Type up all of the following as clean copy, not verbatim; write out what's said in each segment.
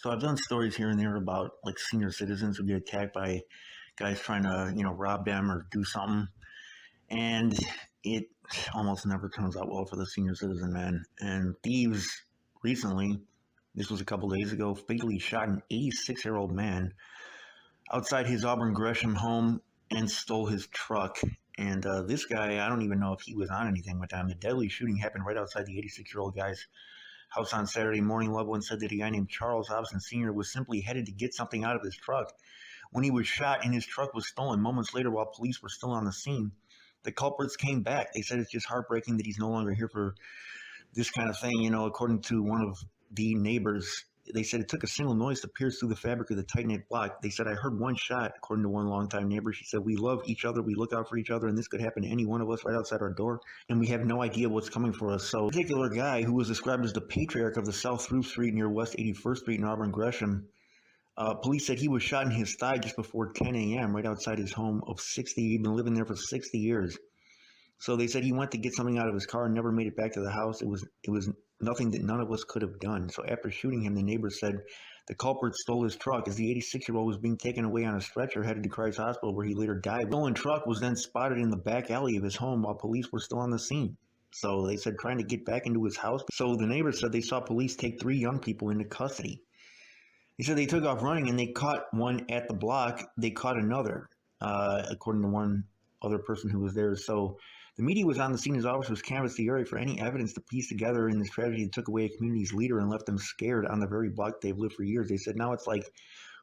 So I've done stories here and there about like senior citizens who get attacked by guys trying to, rob them or do something. And it almost never turns out well for the senior citizen, man. And Thieves recently, this was a couple days ago, fatally shot an 86-year-old man outside his Auburn Gresham home and stole his truck. And this guy, I don't even know if he was on anything with them. The deadly shooting happened right outside the 86-year-old guy's house on Saturday morning. Loved ones said that a guy named Charles Hobson Sr. was simply headed to get something out of his truck when he was shot and his truck was stolen. Moments later, while police were still on the scene, the culprits came back. They said it's just heartbreaking that he's no longer here for this kind of thing. According to one of the neighbors, they said it took a single noise to pierce through the fabric of the tight-knit block. They said, I heard one shot, according to one longtime neighbor. She said, we love each other, we look out for each other, and this could happen to any one of us right outside our door, and we have no idea what's coming for us. So, a particular guy who was described as the patriarch of the South Through Street near West 81st Street in Auburn Gresham, police said he was shot in his thigh just before 10 a.m. right outside his home of 60. He'd been living there for 60 years. So they said he went to get something out of his car and never made it back to the house. It was nothing that none of us could have done. So after shooting him, the neighbors said the culprit stole his truck as the 86-year-old was being taken away on a stretcher headed to Christ Hospital, where he later died. The stolen truck was then spotted in the back alley of his home while police were still on the scene. So they said trying to get back into his house. So the neighbors said they saw police take 3 young people into custody. He said they took off running and they caught one at the block. They caught another, according to one other person who was there. So the media was on the scene as officers canvassed the area for any evidence to piece together in this tragedy that took away a community's leader and left them scared on the very block they've lived for years. They said, now it's like,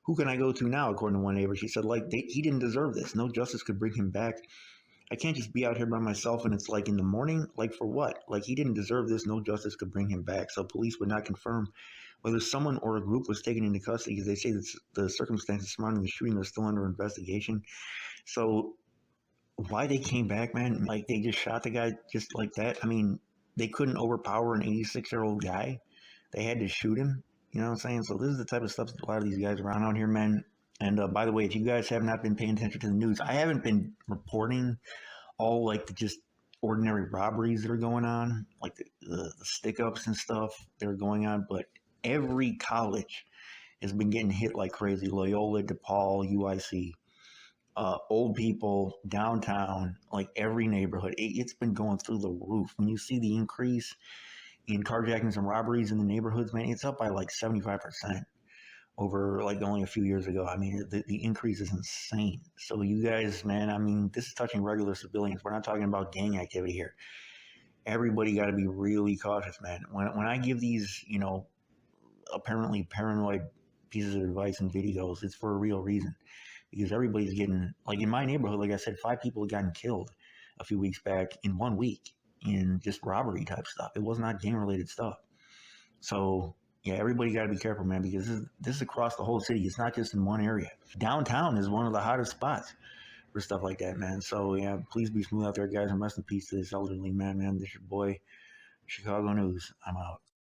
who can I go to now, according to one neighbor? She said, he didn't deserve this. No justice could bring him back. I can't just be out here by myself and it's like in the morning, like for what? Like he didn't deserve this. No justice could bring him back. So police would not confirm whether someone or a group was taken into custody because they say that the circumstances surrounding the shooting are still under investigation. So why they came back, man, like they just shot the guy just like that. I mean, they couldn't overpower an 86-year-old guy. They had to shoot him. You know what I'm saying? So this is the type of stuff that a lot of these guys around out here, man. And by the way, if you guys have not been paying attention to the news, I haven't been reporting all like the just ordinary robberies that are going on, like the stick-ups and stuff that are going on. But every college has been getting hit like crazy. Loyola, DePaul, UIC. Old people, downtown, like every neighborhood. It's been going through the roof. When you see the increase in carjackings and robberies in the neighborhoods, man, it's up by like 75% over like only a few years ago. I mean, the increase is insane. So you guys, man, I mean, this is touching regular civilians. We're not talking about gang activity here. Everybody got to be really cautious, man. When I give these, apparently paranoid pieces of advice and videos, it's for a real reason. Because everybody's getting, like in my neighborhood, like I said, 5 people had gotten killed a few weeks back in 1 week in just robbery type stuff. It was not gang related stuff. So yeah, everybody got to be careful, man, because this is across the whole city. It's not just in one area. Downtown is one of the hottest spots for stuff like that, man. So yeah, please be smooth out there, guys, and rest in peace to this elderly man, man. This is your boy, Chicago News. I'm out.